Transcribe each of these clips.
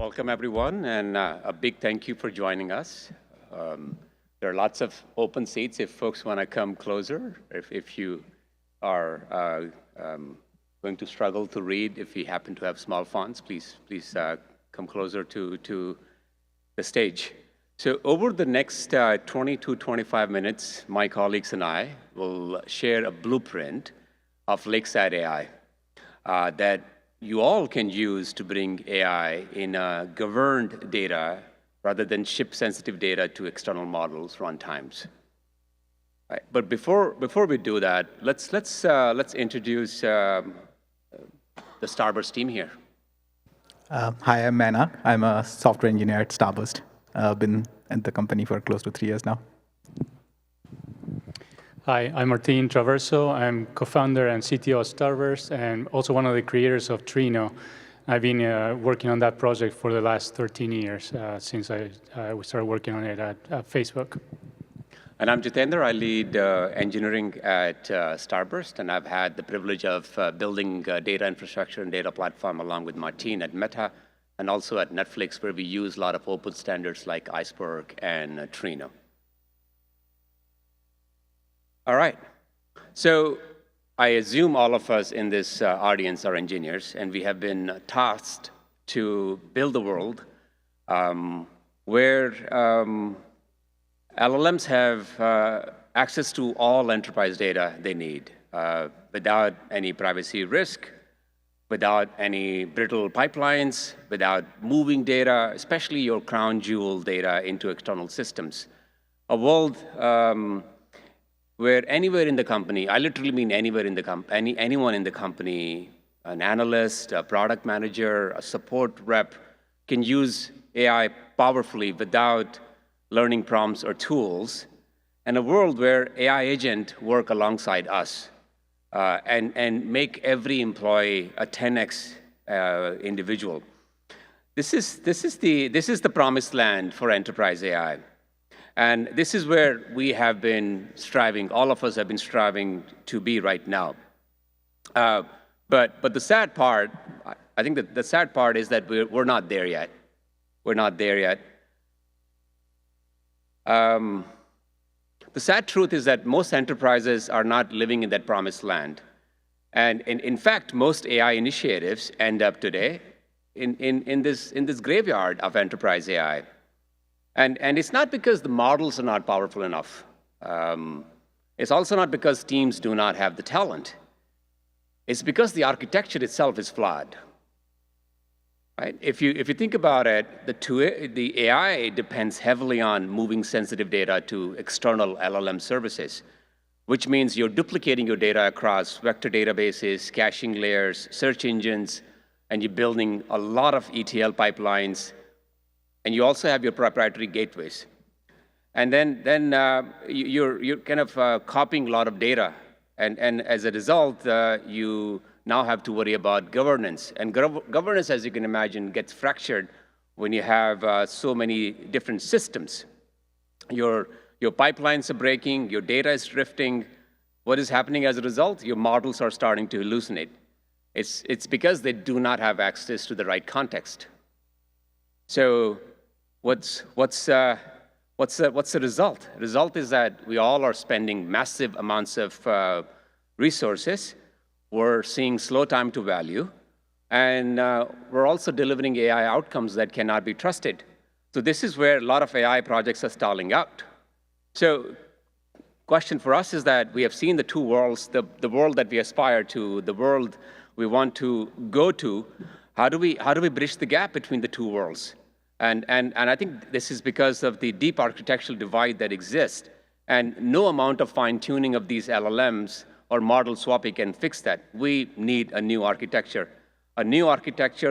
Welcome, everyone, and a big thank you for joining us. There are lots of open seats if folks want to come closer. If you are going to struggle to read, if you happen to have small fonts, please come closer to the stage. So over the next 20 to 25 minutes, my colleagues and I will share a blueprint of Lakeside AI that you all can use to bring AI in governed data rather than ship-sensitive data to external models runtimes. Right. But before we do that, let's introduce the Starburst team here. Hi, I'm Mana. I'm a software engineer at Starburst. I've been at the company for close to 3 years now. Hi, I'm Martin Traverso. I'm co-founder and CTO of Starburst and also one of the creators of Trino. I've been working on that project for the last 13 years since we started working on it at Facebook. And I'm Jitendra. I lead engineering at Starburst, and I've had the privilege of building data infrastructure and data platform along with Martin at Meta and also at Netflix, where we use a lot of open standards like Iceberg and Trino. All right. So I assume all of us in this audience are engineers, and we have been tasked to build a world where LLMs have access to all enterprise data they need without any privacy risk, without any brittle pipelines, without moving data, especially your crown jewel data, into external systems. A world where anywhere in the company, I literally mean anywhere in the company, anyone in the company, an analyst, a product manager, a support rep, can use AI powerfully without learning prompts or tools, and a world where AI agent work alongside us and make every employee a 10x individual. This is the promised land for enterprise AI. And this is where we have been striving, all of us have been striving to be right now. But the sad part, I think that the sad part is that we're not there yet. We're not there yet. The sad truth is that most enterprises are not living in that promised land. And in fact, most AI initiatives end up today in this graveyard of enterprise AI. And it's not because the models are not powerful enough. It's also not because teams do not have the talent. It's because the architecture itself is flawed. Right? If you think about it, the AI depends heavily on moving sensitive data to external LLM services, which means you're duplicating your data across vector databases, caching layers, search engines, and you're building a lot of ETL pipelines. And you also have your proprietary gateways. And then you're kind of copying a lot of data. And as a result, you now have to worry about governance. And governance, as you can imagine, gets fractured when you have so many different systems. Your pipelines are breaking, your data is drifting. What is happening as a result? Your models are starting to hallucinate. It's because they do not have access to the right context. So what's the result? The result is that we all are spending massive amounts of resources. We're seeing slow time to value, and we're also delivering AI outcomes that cannot be trusted. So this is where a lot of AI projects are stalling out. So question for us is that we have seen the two worlds, the world that we aspire to, the world we want to go to. How do we bridge the gap between the two worlds? And I think this is because of the deep architectural divide that exists, and no amount of fine-tuning of these LLMs or model swapping can fix that. We need a new architecture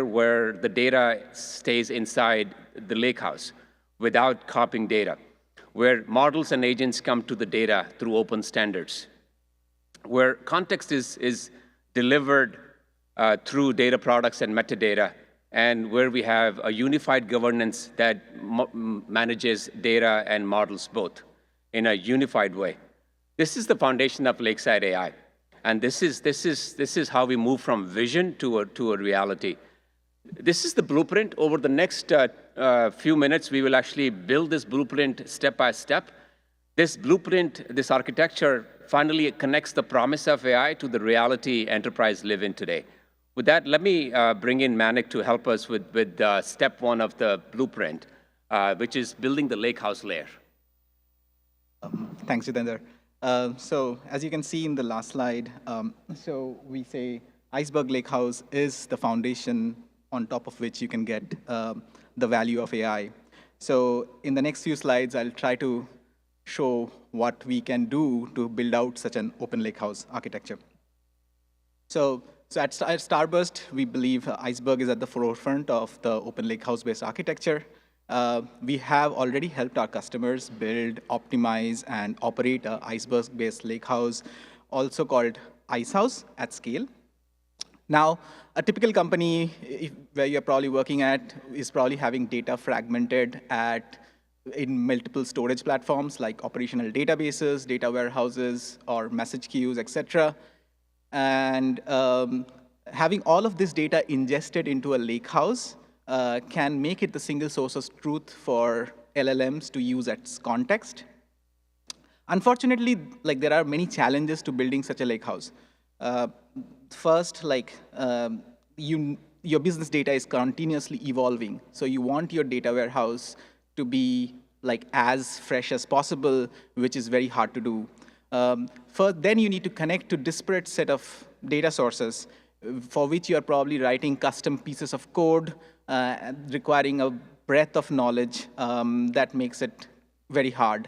where the data stays inside the lakehouse without copying data, where models and agents come to the data through open standards, where context is delivered through data products and metadata, and where we have a unified governance that manages data and models both in a unified way. This is the foundation of Lakeside AI, and this is how we move from vision to a reality. This is the blueprint. Over the next few minutes, we will actually build this blueprint step by step. This blueprint, this architecture, finally connects the promise of AI to the reality enterprise live in today. With that, let me bring in Manik to help us with step one of the blueprint, which is building the lakehouse layer. Thanks, Jitendra. So as you can see in the last slide, so we say Iceberg Lakehouse is the foundation on top of which you can get the value of AI. So in the next few slides, I'll try to show what we can do to build out such an open lakehouse architecture. So at Starburst, we believe Iceberg is at the forefront of the open lakehouse-based architecture. We have already helped our customers build, optimize, and operate an Iceberg-based lakehouse, also called Icehouse at scale. Now, a typical company where you're probably working at is probably having data fragmented in multiple storage platforms like operational databases, data warehouses, or message queues, et cetera. And having all of this data ingested into a lakehouse can make it the single source of truth for LLMs to use as context. Unfortunately, there are many challenges to building such a lakehouse. First, your business data is continuously evolving, so you want your data warehouse to be as fresh as possible, which is very hard to do. First, then you need to connect to disparate set of data sources for which you are probably writing custom pieces of code, requiring a breadth of knowledge that makes it very hard.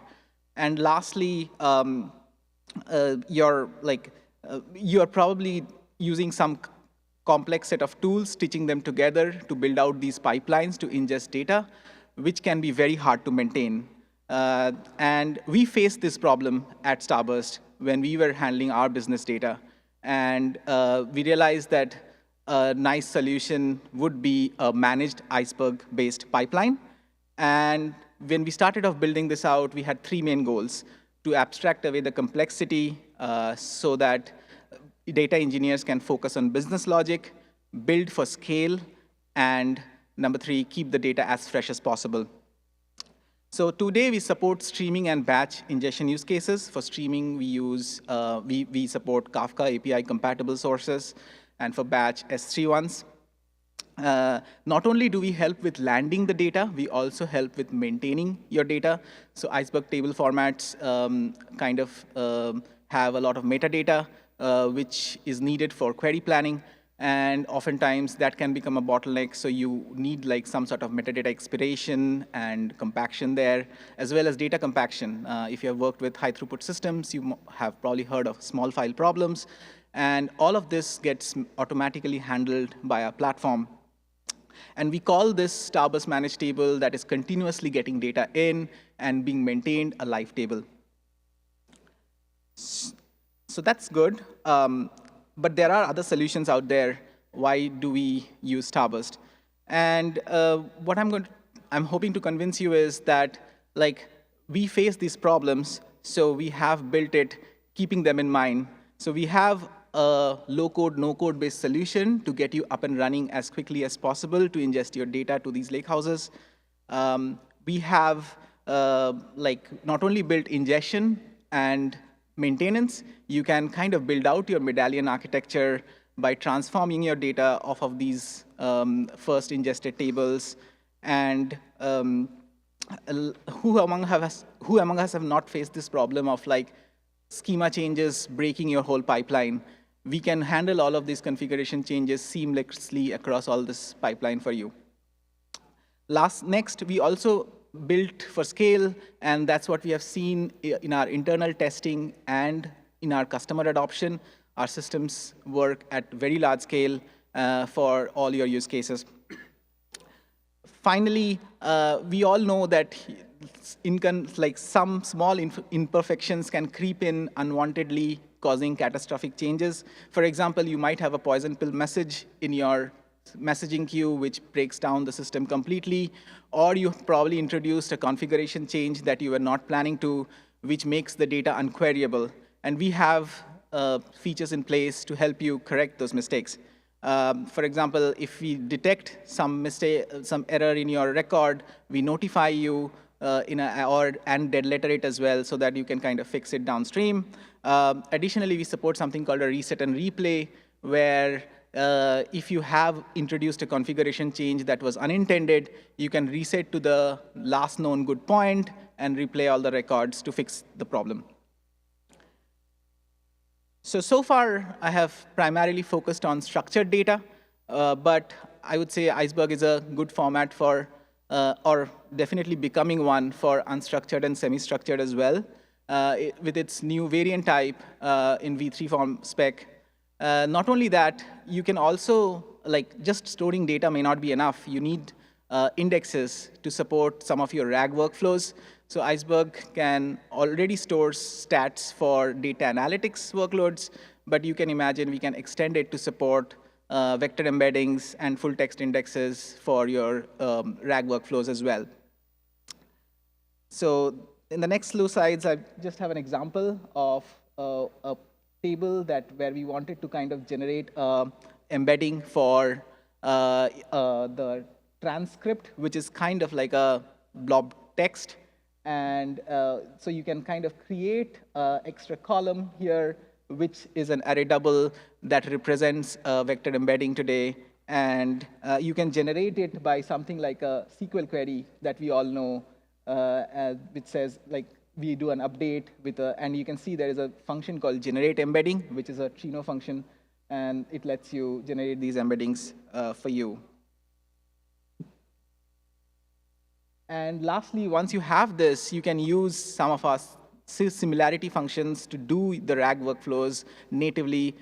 And lastly, you're probably using some complex set of tools, stitching them together to build out these pipelines to ingest data, which can be very hard to maintain. And we faced this problem at Starburst when we were handling our business data. And we realized that a nice solution would be a managed Iceberg-based pipeline. And when we started off building this out, we had three main goals: to abstract away the complexity so that data engineers can focus on business logic, build for scale, and number three, keep the data as fresh as possible. So today we support streaming and batch ingestion use cases. For streaming, we support Kafka API compatible sources, and for batch S3 ones. Not only do we help with landing the data, we also help with maintaining your data. So Iceberg table formats have a lot of metadata, which is needed for query planning. And oftentimes that can become a bottleneck, so you need some sort of metadata expiration and compaction there, as well as data compaction. If you have worked with high throughput systems, you have probably heard of small file problems. And all of this gets automatically handled by our platform. And we call this Starburst managed table that is continuously getting data in and being maintained a live table. So that's good. But there are other solutions out there. Why do we use Starburst? And what I'm hoping to convince you is that we face these problems, so we have built it keeping them in mind. So we have a low-code, no-code based solution to get you up and running as quickly as possible to ingest your data to these lakehouses. We have not only built ingestion and maintenance, you can build out your medallion architecture by transforming your data off of these first ingested tables. And who among us have not faced this problem of schema changes breaking your whole pipeline? We can handle all of these configuration changes seamlessly across all this pipeline for you. Next, we also built for scale, and that's what we have seen in our internal testing and in our customer adoption. Our systems work at very large scale for all your use cases. Finally, we all know that some small imperfections can creep in unwantedly, causing catastrophic changes. For example, you might have a poison pill message in your messaging queue, which breaks down the system completely, or you probably introduced a configuration change that you were not planning to, which makes the data unqueryable. And we have features in place to help you correct those mistakes. For example, if we detect some mistake, some error in your record, we notify you and dead letter it as well so that you can kind of fix it downstream. Additionally, we support something called a reset and replay, where if you have introduced a configuration change that was unintended, you can reset to the last known good point and replay all the records to fix the problem. So far, I have primarily focused on structured data, but I would say Iceberg is a good format for, or definitely becoming one for unstructured and semi-structured as well, with its new variant type in V3 form spec. Not only that, you can also, like, just storing data may not be enough. You need indexes to support some of your RAG workflows. So Iceberg can already store stats for data analytics workloads, but you can imagine we can extend it to support vector embeddings and full text indexes for your RAG workflows as well. So in the next few slides, I just have an example of a table where we wanted to kind of generate embedding for the transcript, which is kind of like a blob text. And so you can kind of create an extra column here, which is an array double that represents a vector embedding today. And you can generate it by something like a SQL query that we all know, which says, like, we do an update with and you can see there is a function called generate embedding, which is a Trino function, and it lets you generate these embeddings for you. And lastly, once you have this, you can use some of our similarity functions to do the RAG workflows natively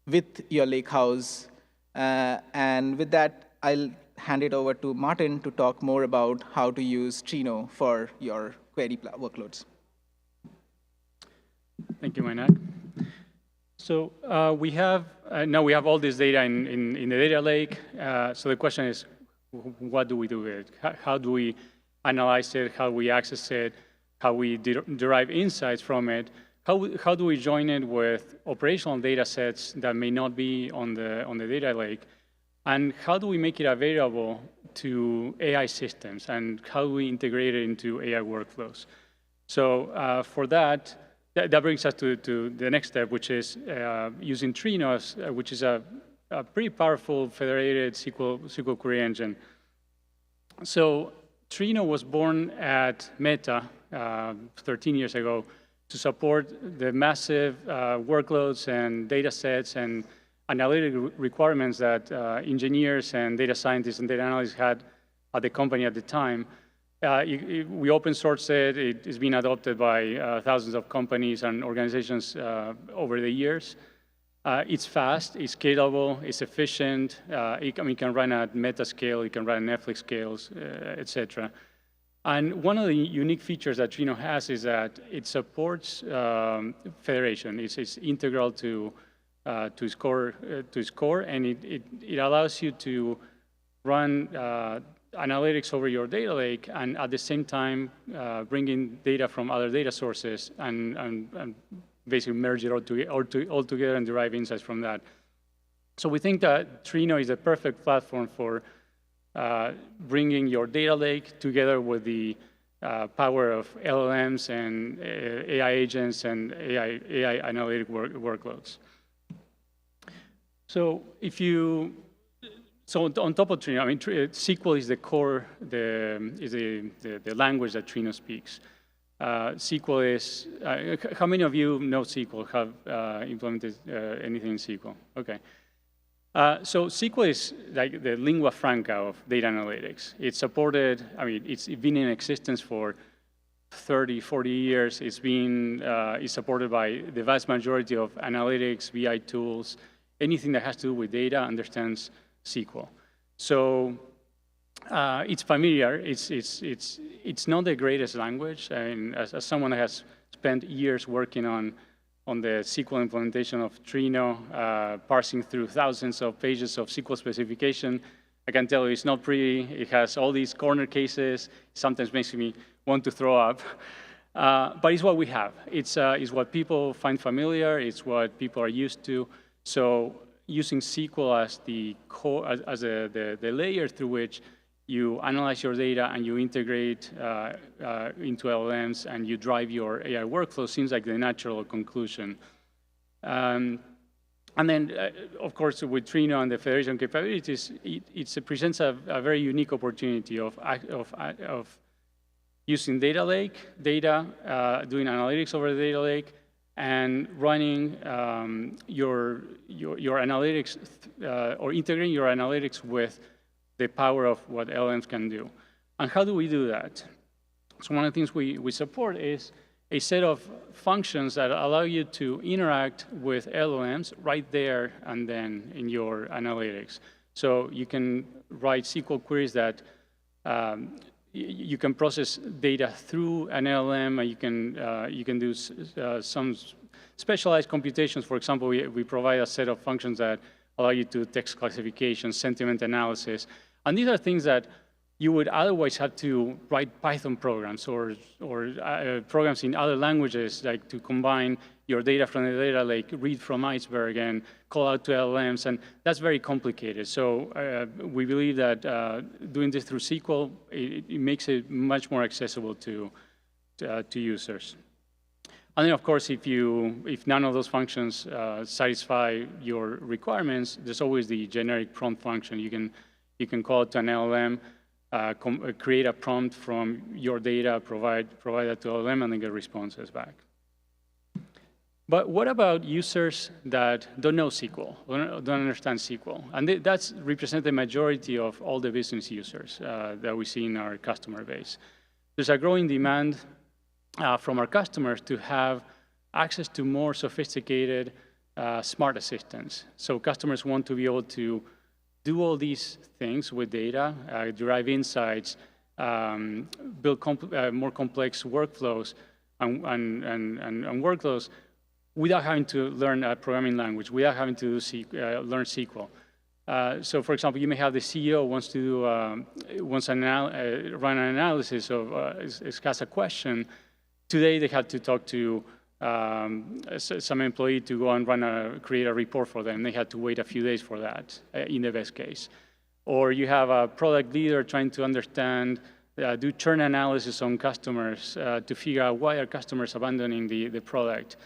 with your Lakehouse. And with that, I'll hand it over to Martin to talk more about how to use Trino for your query workloads. Thank you, Mainak. So we have now we have all this data in the data lake. So the question is, what do we do with it? How do we analyze it? How we access it? How we derive insights from it? How do we join it with operational data sets that may not be on the data lake? And how do we make it available to AI systems? And how do we integrate it into AI workflows? So for that brings us to the next step, which is using Trino, which is a pretty powerful federated SQL query engine. So Trino was born at Meta 13 years ago to support the massive workloads and data sets and analytic requirements that engineers and data scientists and data analysts had at the company at the time. We open sourced it. It's been adopted by thousands of companies and organizations over the years. It's fast, it's scalable, it's efficient. It can run at Meta scale, it can run at Netflix scales, et cetera. And one of the unique features that Trino has is that it supports federation. It's integral to its core, and it allows you to run analytics over your data lake, and at the same time bring in data from other data sources and basically merge it all together and derive insights from that. So we think that Trino is a perfect platform for bringing your data lake together with the power of LLMs and AI agents and AI analytic workloads. So on top of Trino, SQL is the core, the language that Trino speaks. SQL is, how many of you know SQL, have implemented anything in SQL? Okay. So SQL is like the lingua franca of data analytics. It's supported, it's been in existence for 30, 40 years. It's supported by the vast majority of analytics, BI tools. Anything that has to do with data understands SQL. So it's familiar. It's not the greatest language. As someone that has spent years working on the SQL implementation of Trino, parsing through thousands of pages of SQL specification, I can tell you it's not pretty. It has all these corner cases. Sometimes makes me want to throw up. But it's what we have. It's what people find familiar. It's what people are used to. So using SQL as the core, as the layer through which you analyze your data and you integrate into LLMs and you drive your AI workflow seems like the natural conclusion. And then, of course, with Trino and the federation capabilities, it presents a very unique opportunity of using data lake, doing analytics over the data lake, and running your analytics, or integrating your analytics with the power of what LLMs can do. And how do we do that? So one of the things we support is a set of functions that allow you to interact with LLMs right there and then in your analytics. So you can write SQL queries that you can process data through an LLM, and you can do some specialized computations. For example, we provide a set of functions that allow you to text classification, sentiment analysis, and these are things that you would otherwise have to write Python programs or programs in other languages, like to combine your data from the data lake, read from Iceberg, and call out to LLMs, and that's very complicated. So we believe that doing this through SQL, it makes it much more accessible to users. And then, of course, if none of those functions satisfy your requirements, there's always the generic prompt function. You can call it to an LLM, create a prompt from your data, provide that to LLM, and then get responses back. But what about users that don't know SQL, don't understand SQL? And that's represent the majority of all the business users that we see in our customer base. There's a growing demand from our customers to have access to more sophisticated smart assistants. So customers want to be able to do all these things with data, derive insights, build more complex workflows and workloads without having to learn a programming language, without having to learn SQL. So, for example, you may have the CEO wants to run an analysis of has a question. Today, they had to talk to some employee to go and create a report for them. They had to wait a few days for that, in the best case. Or you have a product leader trying to understand, do churn analysis on customers to figure out why are customers abandoning the product.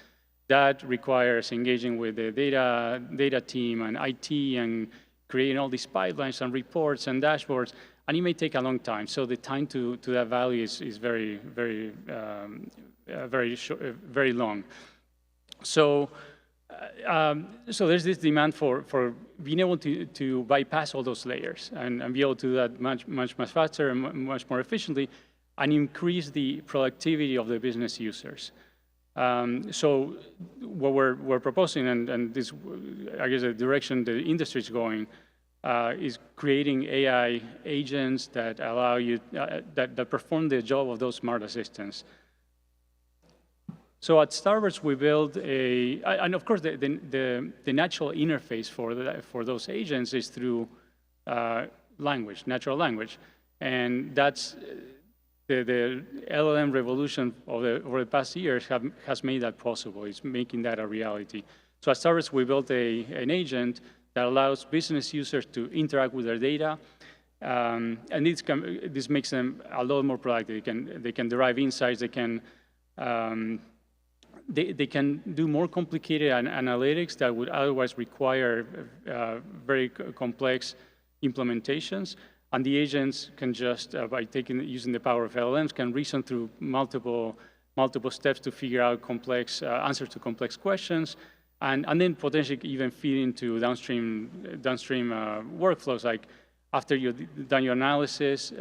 That requires engaging with the data team and IT and creating all these pipelines and reports and dashboards, and it may take a long time. So the time to that value is very, very, very long. So, so there's this demand for being able to bypass all those layers and be able to do that much faster and much more efficiently, and increase the productivity of the business users. So what we're proposing, and this, I guess, the direction the industry is going, is creating AI agents that allow you that perform the job of those smart assistants. So at Starburst, we build and of course the natural interface for those agents is through language, natural language, and that's the LLM revolution over the past years has made that possible. It's making that a reality. So at Starburst, we built an agent that allows business users to interact with their data, and this makes them a lot more productive. They can derive insights. They can do more complicated analytics that would otherwise require very complex implementations. And the agents can just, by using the power of LLMs, can reason through multiple steps to figure out answers to complex questions, and then potentially even feed into downstream workflows, like after you've done your analysis,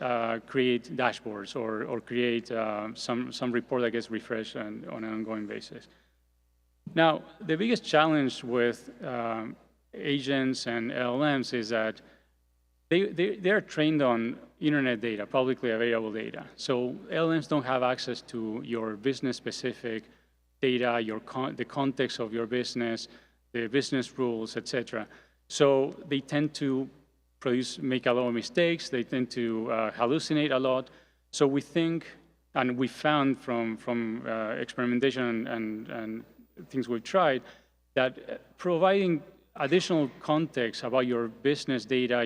create dashboards or create some report that gets refreshed on an ongoing basis. Now, the biggest challenge with agents and LLMs is that they are trained on internet data, publicly available data. So LLMs don't have access to your business-specific data, the context of your business, the business rules, etc. So they tend to make a lot of mistakes. They tend to hallucinate a lot. So we think, and we found from experimentation and things we've tried, that providing additional context about your business data,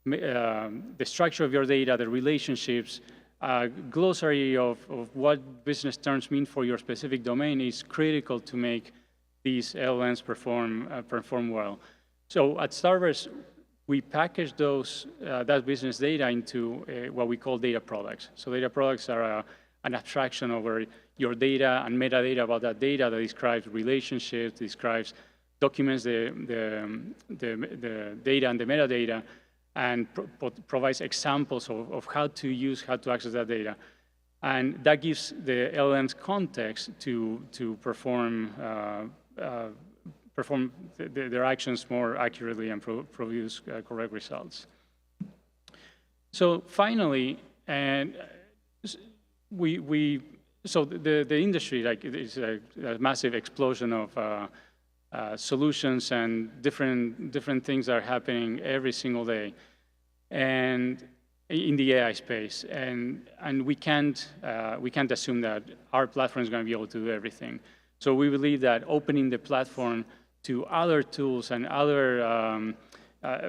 the structure of your data, the relationships, glossary of what business terms mean for your specific domain is critical to make these LLMs perform well. So at Starburst, we package that business data into what we call data products. So data products are an abstraction over your data and metadata about that data that describes relationships, describes documents the data and the metadata, and provides examples of how to access that data. And that gives the LLMs context to perform their actions more accurately and produce correct results. So finally, so the industry, like, it's a massive explosion of solutions and different things are happening every single day, and in the AI space, and we can't assume that our platform is going to be able to do everything. So we believe that opening the platform to other tools and other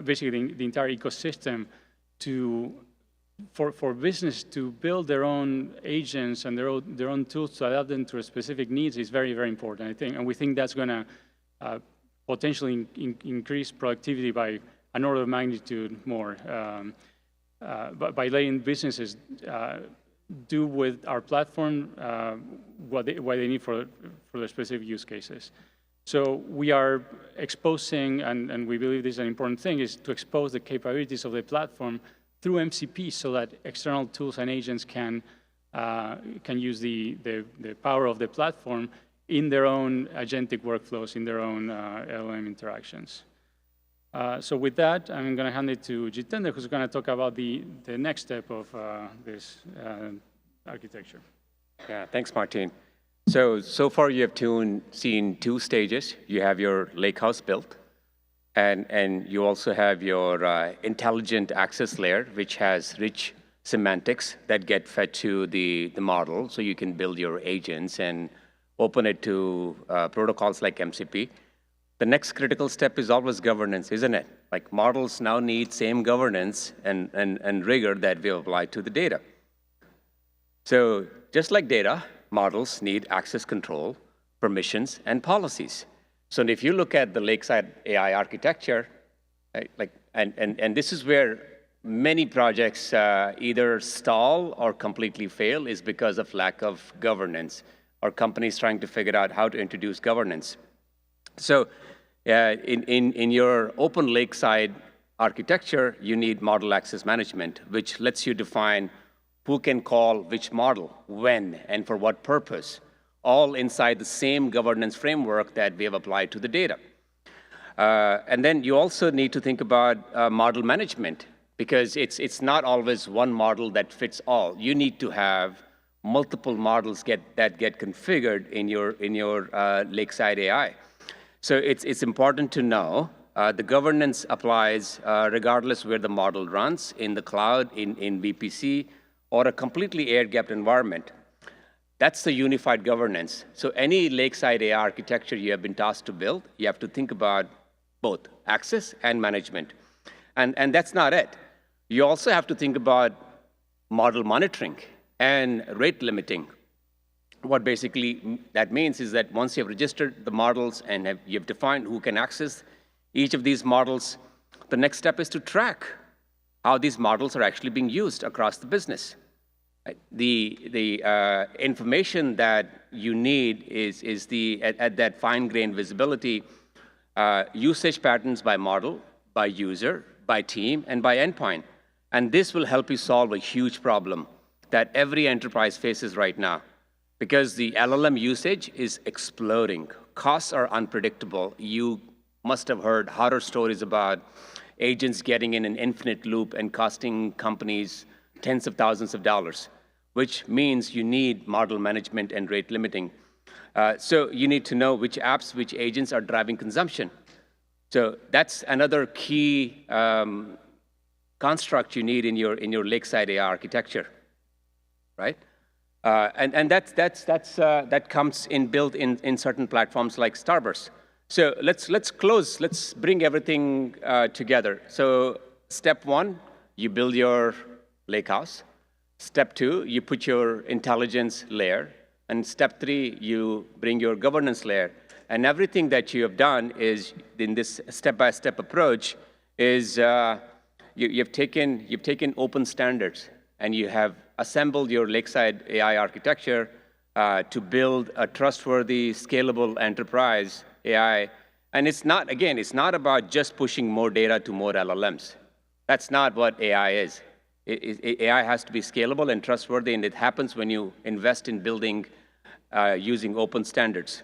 basically the entire ecosystem for business to build their own agents and their own tools to adapt them to their specific needs is very, very important, I think. And we think that's going to potentially increase productivity by an order of magnitude more, by letting businesses do with our platform what they need for their specific use cases. So we are exposing, and we believe this is an important thing, is to expose the capabilities of the platform through MCP so that external tools and agents can use the power of the platform in their own agentic workflows, in their own LLM interactions. So with that, I'm going to hand it to Jitendra, who's going to talk about the next step of this architecture. Yeah, thanks, Martin. So far you have seen two stages. You have your lakehouse built, and you also have your intelligent access layer, which has rich semantics that get fed to the model, so you can build your agents and open it to protocols like MCP. The next critical step is always governance, isn't it? Like, models now need same governance and rigor that we apply to the data. So just like data, models need access control, permissions, and policies. So if you look at the Lakeside AI architecture, right, and this is where many projects either stall or completely fail, is because of lack of governance, or companies trying to figure out how to introduce governance. So in your open Lakeside architecture, you need model access management, which lets you define who can call which model, when, and for what purpose, all inside the same governance framework that we have applied to the data. And then you also need to think about model management, because it's not always one model that fits all. You need to have multiple models that get configured in your Lakeside AI. So it's important to know the governance applies regardless where the model runs, in the cloud, in VPC, or a completely air-gapped environment. That's the unified governance. So any Lakeside AI architecture you have been tasked to build, you have to think about both access and management. And that's not it. You also have to think about model monitoring and rate limiting. What basically that means is that once you have registered the models and you've defined who can access each of these models, the next step is to track how these models are actually being used across the business. The information that you need is at that fine-grained visibility, usage patterns by model, by user, by team, and by endpoint. And this will help you solve a huge problem that every enterprise faces right now, because the LLM usage is exploding. Costs are unpredictable. You must have heard horror stories about agents getting in an infinite loop and costing companies tens of thousands of dollars, which means you need model management and rate limiting. So you need to know which apps, which agents are driving consumption. So that's another key construct you need in your Lakeside AI architecture, right? And that comes built in certain platforms like Starburst. So let's close. Let's bring everything together. So step one, you build your lakehouse. Step two, you put your intelligence layer. And step three, you bring your governance layer. And everything that you have done is, in this step-by-step approach, is you've taken open standards, and you have assembled your Lakeside AI architecture to build a trustworthy, scalable enterprise AI. And it's not, again, it's not about just pushing more data to more LLMs. That's not what AI is. AI has to be scalable and trustworthy, and it happens when you invest in building using open standards.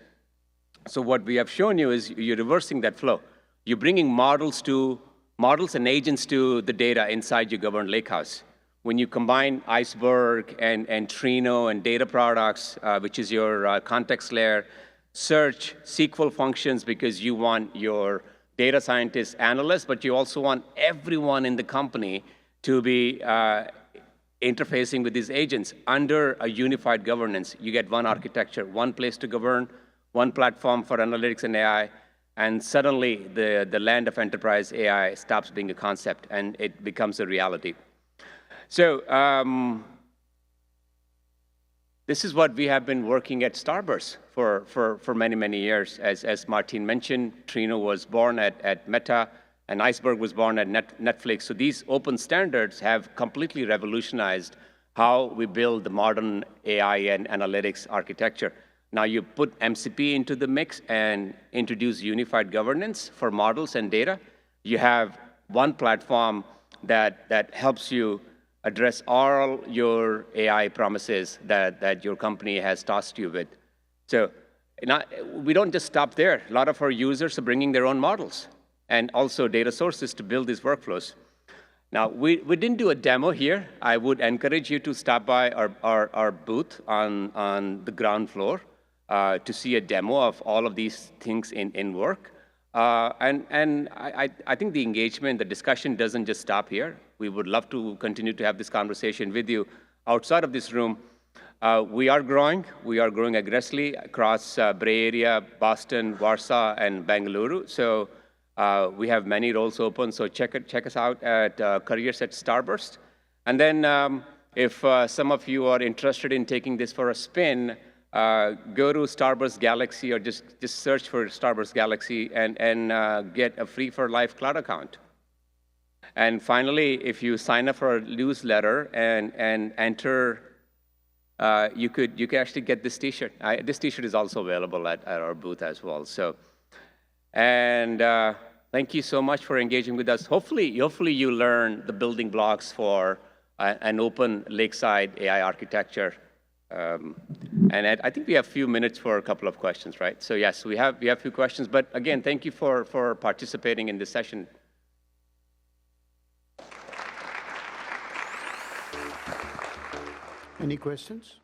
So what we have shown you is you're reversing that flow. You're bringing models and agents to the data inside your governed lakehouse. When you combine Iceberg and Trino and data products, which is your context layer, search, SQL functions, because you want your data scientists, analysts, but you also want everyone in the company to be interfacing with these agents under a unified governance. You get one architecture, one place to govern, one platform for analytics and AI, and suddenly the land of enterprise AI stops being a concept and it becomes a reality. So this is what we have been working at Starburst for many, many years. As Martin mentioned, Trino was born at Meta, and Iceberg was born at Netflix. So these open standards have completely revolutionized how we build the modern AI and analytics architecture. Now you put MCP into the mix and introduce unified governance for models and data. You have one platform that helps you address all your AI promises that your company has tasked you with. So we don't just stop there. A lot of our users are bringing their own models and also data sources to build these workflows. Now, we didn't do a demo here. I would encourage you to stop by our booth on the ground floor to see a demo of all of these things in work. And I think the engagement, the discussion doesn't just stop here. We would love to continue to have this conversation with you outside of this room. We are growing. We are growing aggressively across Bay Area, Boston, Warsaw, and Bengaluru. So we have many roles open. So check us out at careers at Starburst. And then if some of you are interested in taking this for a spin, go to Starburst Galaxy or just search for Starburst Galaxy and get a free for life cloud account. And finally, if you sign up for our newsletter and enter, you could actually get this T-shirt. This T-shirt is also available at our booth as well. So, and thank you so much for engaging with us. Hopefully you learn the building blocks for an open Lakeside AI architecture. And I think we have a few minutes for a couple of questions, right? So yes, we have a few questions. But again, thank you for participating in this session. Any questions?